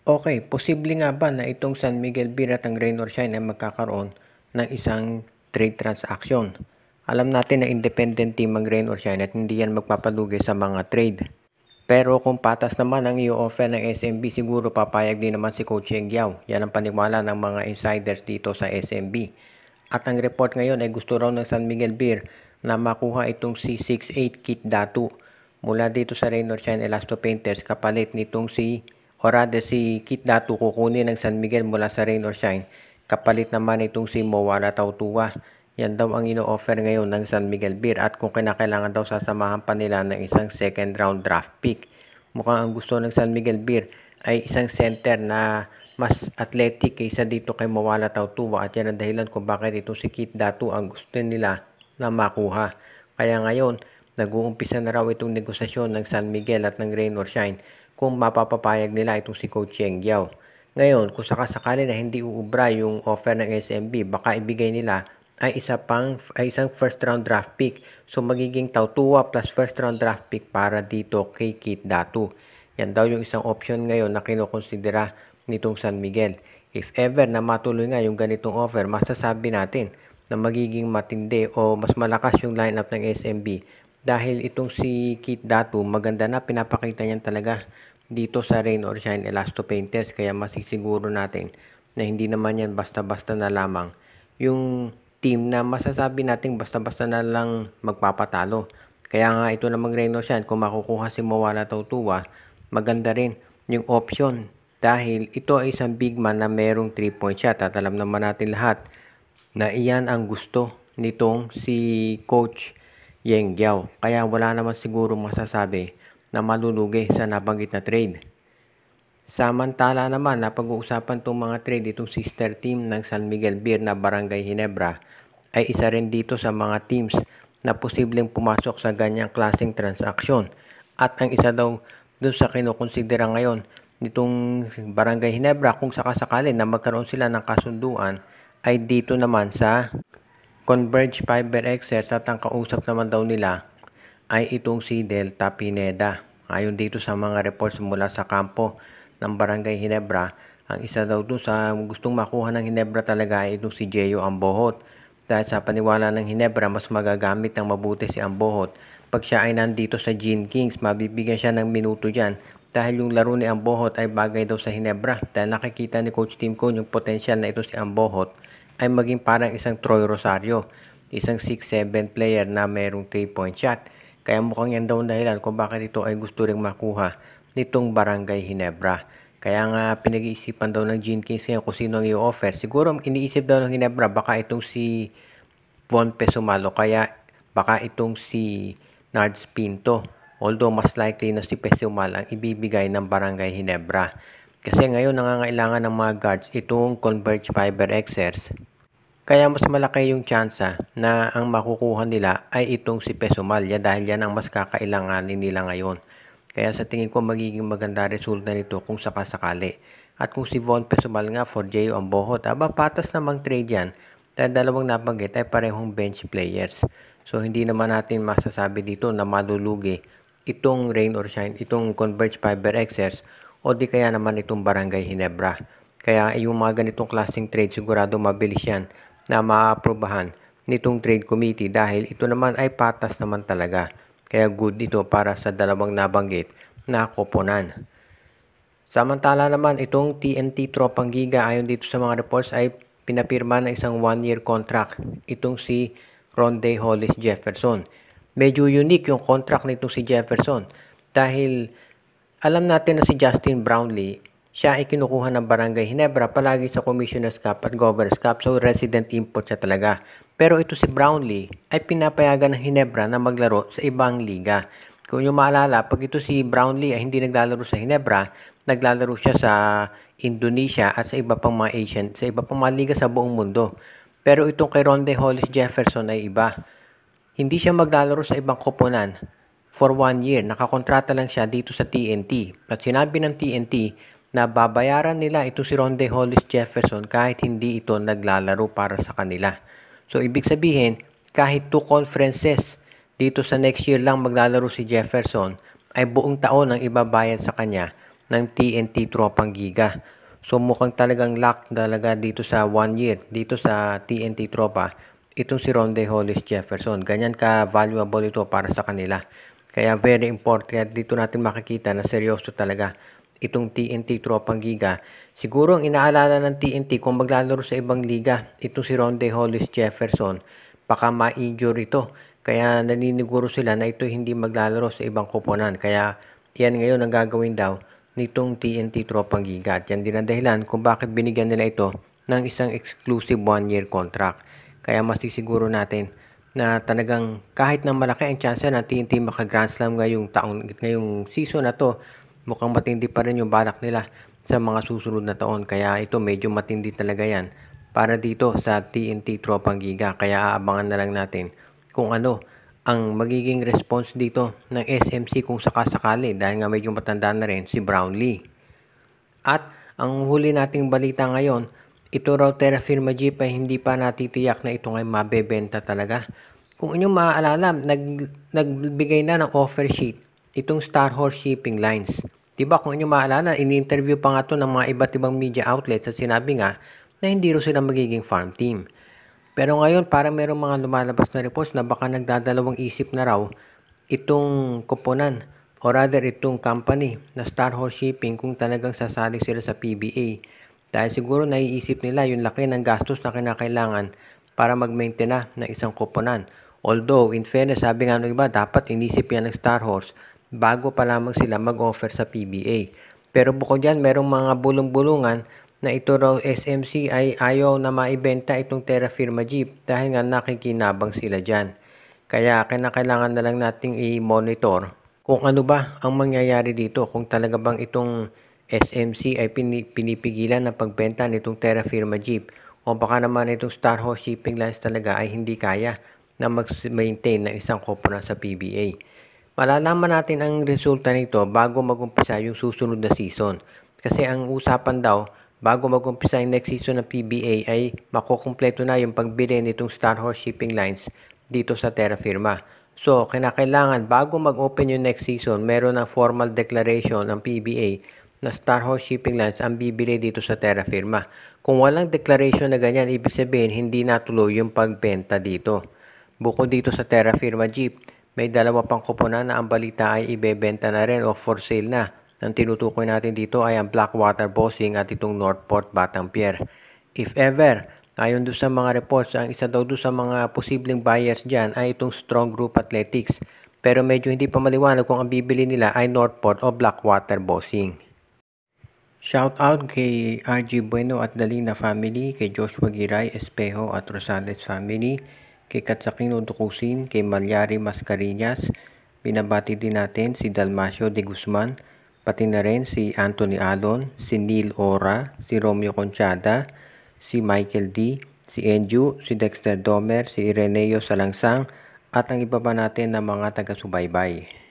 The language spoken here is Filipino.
Okay, posible nga ba na itong San Miguel Beer at ang Rain or Shine ay magkakaroon ng isang trade transaction? Alam natin na independent team ang Rain or Shine at hindi yan magpapalugi sa mga trade. Pero kung patas naman ang i-offer ng SMB, siguro papayag din naman si Coach Yeng Yao. Yan ang paniwala ng mga insiders dito sa SMB. At ang report ngayon ay gusto raw ng San Miguel Beer na makuha itong si 6'8 Kit Datu mula dito sa Rain or Shine Elasto Painters kapalit nitong si Kit Datu kukunin ng San Miguel mula sa Rain or Shine. Kapalit naman itong si Mowara Tautua. Yan daw ang ino-offer ngayon ng San Miguel Beer at kung kinakailangan daw sasamahan pa nila ng isang second round draft pick. Mukhang ang gusto ng San Miguel Beer ay isang center na mas athletic kaysa dito kay Mowara Tautua at yan ang dahilan kung bakit itong si Kit Datu ang gusto nila na makuha. Kaya ngayon, nag-uumpisa na raw itong negosasyon ng San Miguel at ng Rain or Shine kung mapapapayag nila itong si Coach Yeng Yao. Ngayon, kung sakasakali na hindi uubra yung offer ng SMB, baka ibigay nila ay isang first round draft pick. So magiging Tautua plus first round draft pick para dito kay Kit Datu. Yan daw yung isang option ngayon na kinukonsidera nitong San Miguel. If ever na matuloy nga yung ganitong offer, masasabi natin na magiging matindi o mas malakas yung lineup ng SMB dahil itong si Kit Datu maganda na pinapakita niyan talaga dito sa Rain or Shine Elasto Painters, kaya masisiguro natin na hindi naman yan basta-basta na lamang yung team na masasabi natin basta-basta na lang magpapatalo. Kaya nga ito namang Rain or Shine, kung makukuha si Mowala Tautua, maganda rin yung option dahil ito ay isang big man na merong 3-point shot at alam naman natin lahat na iyan ang gusto nitong si Coach Yeng Yao. Kaya wala naman siguro masasabi na malulugi sa nabanggit na trade. Samantala naman, napag-uusapan itong mga trade, itong sister team ng San Miguel Beer na Barangay Ginebra ay isa rin dito sa mga teams na posibleng pumasok sa ganyang klaseng transaksyon. At ang isa daw doon sa kinukonsidera ngayon nitong Barangay Ginebra kung sakasakali na magkaroon sila ng kasunduan ay dito naman sa Converge Fiber Excess at ang kausap naman daw nila ay itong si Delta Pineda. Ayon dito sa mga reports mula sa kampo ng Barangay Ginebra, ang isa daw doon sa gustong makuha ng Ginebra talaga ay itong si Jeyo Ambohot. Dahil sa paniwala ng Ginebra, mas magagamit ng mabuti si Ambohot. Pag siya ay nandito sa Gene Kings, mabibigyan siya ng minuto dyan. Dahil yung laro ni Ambohot ay bagay daw sa Ginebra. Dahil nakikita ni Coach Tim Cone yung potensyal na ito si Ambohot ay maging parang isang Troy Rosario. Isang 6'7 player na merong 3-point shot. Kaya mukhang yan daw ang dahilan kung bakit ito ay gusto ring makuha nitong Barangay Ginebra. Kaya nga pinag-iisipan daw ng Gene Kings ngayon kung sino ang i-offer. Siguro iniisip daw ng Ginebra baka itong si Von Pesumalo, kaya baka itong si Nards Pinto. Although mas likely na si Pesumal ang ibibigay ng Barangay Ginebra. Kasi ngayon nangangailangan ng mga guards itong Converge Fiber Xers. Kaya mas malaki yung tsansa na ang makukuha nila ay itong si Pesumalya dahil yan ang mas kakailanganin nila ngayon. Kaya sa tingin ko magiging maganda resulta nito kung sakasakali. At kung si Von Pesumal nga for Jeyo Ambohot, patas namang trade yan dahil dalawang nabanggit ay parehong bench players. So hindi naman natin masasabi dito na malulugi itong Rain or Shine, itong Converge Fiber Xers o di kaya naman itong Barangay Ginebra. Kaya yung mga ganitong klaseng trade sigurado mabilis yan na maaprubahan nitong trade committee dahil ito naman ay patas naman talaga. Kaya good ito para sa dalawang nabanggit na koponan. Samantala naman itong TNT Tropang Giga ayon dito sa mga reports ay pinapirma ng isang 1-year contract itong si Ronde Hollis Jefferson. Medyo unique yung contract nitong si Jefferson dahil alam natin na si Justin Brownlee siya ay kinukuha ng Barangay Ginebra palagi sa Commissioner's Cup at Governor's Cup, so resident import siya talaga. Pero ito si Brownlee ay pinapayagan ng Ginebra na maglaro sa ibang liga. Kung nyo maalala, pag ito si Brownlee ay hindi naglalaro sa Ginebra, naglalaro siya sa Indonesia at sa iba pang mga Asian, sa iba pang mga liga sa buong mundo. Pero itong kay Ronde Hollis Jefferson ay iba. Hindi siya maglalaro sa ibang koponan for 1 year. Nakakontrata lang siya dito sa TNT. At sinabi ng TNT na babayaran nila ito si Ronde Hollis Jefferson kahit hindi ito naglalaro para sa kanila. So, ibig sabihin, kahit 2 conferences dito sa next year lang maglalaro si Jefferson, ay buong taon ang ibabayad sa kanya ng TNT Tropang Giga. So mukhang talagang lock talaga dito sa 1 year, dito sa TNT Tropa, itong si Ronde Hollis Jefferson. Ganyan ka-valuable ito para sa kanila. Kaya very important, dito natin makikita na seryoso talaga itong TNT Tropang Giga. Siguro ang inaalala ng TNT kung maglalaro sa ibang liga, itong si Ronde Hollis Jefferson, baka ma-injure ito. Kaya naniniguro sila na ito hindi maglalaro sa ibang koponan. Kaya yan ngayon ang gagawin daw nitong TNT Tropang Giga. At yan din ang dahilan kung bakit binigyan nila ito ng isang exclusive 1-year contract. Kaya masisiguro natin na talagang kahit na malaki ang chance na TNT maka-Grand Slam ngayong season na to, mukhang matindi pa rin yung balak nila sa mga susunod na taon. Kaya ito medyo matindi talaga yan para dito sa TNT Tropang Giga. Kaya aabangan na lang natin kung ano ang magiging response dito ng SMC kung sakasakali dahil nga medyo matanda na rin si Brownlee. At ang huli nating balita ngayon, ito raw Terra Firma Jeep ay hindi pa natitiyak na ito ay mabebenta talaga. Kung inyong maaalala, nagbigay na ng offer sheet itong Star Horse Shipping Lines. Diba kung inyong maalala, ini-interview pa nga ito ng mga iba't ibang media outlets at sinabi nga na hindi rin sila magiging farm team. Pero ngayon, parang merong mga lumalabas na reports na baka nagdadalawang isip na raw itong koponan o rather itong company na Star Horse Shipping kung talagang sasali sila sa PBA. Dahil siguro naiisip nila yung laki ng gastos na kinakailangan para mag-maintain ng isang koponan. Although, in fairness, sabi nga ng iba, dapat inisip yan ng Star Horse bago pa lamang sila mag-offer sa PBA. Pero bukod dyan, merong mga bulong-bulungan na ito raw SMC ay ayaw na maibenta itong Terra Firma Jeep dahil nga nakikinabang sila dyan. Kaya kinakailangan na lang nating i-monitor kung ano ba ang mangyayari dito, kung talaga bang itong SMC ay pinipigilan na pagbenta nitong Terra Firma Jeep o baka naman itong Star Horse Shipping Lines talaga ay hindi kaya na mag-maintain ng isang koponan sa PBA. Malalaman natin ang resulta nito bago mag-umpisa yung susunod na season. Kasi ang usapan daw, bago mag-umpisa yung next season ng PBA ay makukumpleto na yung pagbili nitong Star Horse Shipping Lines dito sa Terra Firma. So, kinakailangan bago mag-open yung next season, meron ng formal declaration ng PBA na Star Horse Shipping Lines ang bibili dito sa Terra Firma. Kung walang declaration na ganyan, ibig sabihin hindi natuloy yung pagbenta dito. Bukod dito sa Terra Firma Jeep, may dalawa pang koponan na ang balita ay ibebenta na rin o for sale na. Ang tinutukoy natin dito ay ang Blackwater Bossing at itong Northport Batangpier. If ever, ayon doon sa mga reports, ang isa daw doon sa mga posibleng buyers dyan ay itong Strong Group Athletics. Pero medyo hindi pa maliwanag kung ang bibili nila ay Northport o Blackwater Bossing. Shout out kay RG Bueno at Dalina family, kay Joshua Giray, Espejo at Rosales family, kay Katsakino Dukusin, kay Malyari Mascarillas. Binabati din natin si Dalmacio de Guzman, pati na rin si Anthony Alon, si Neil Ora, si Romeo Conchada, si Michael D, si Enju, si Dexter Domer, si Ireneo Salangsang, at ang iba pa natin na mga taga-subaybay.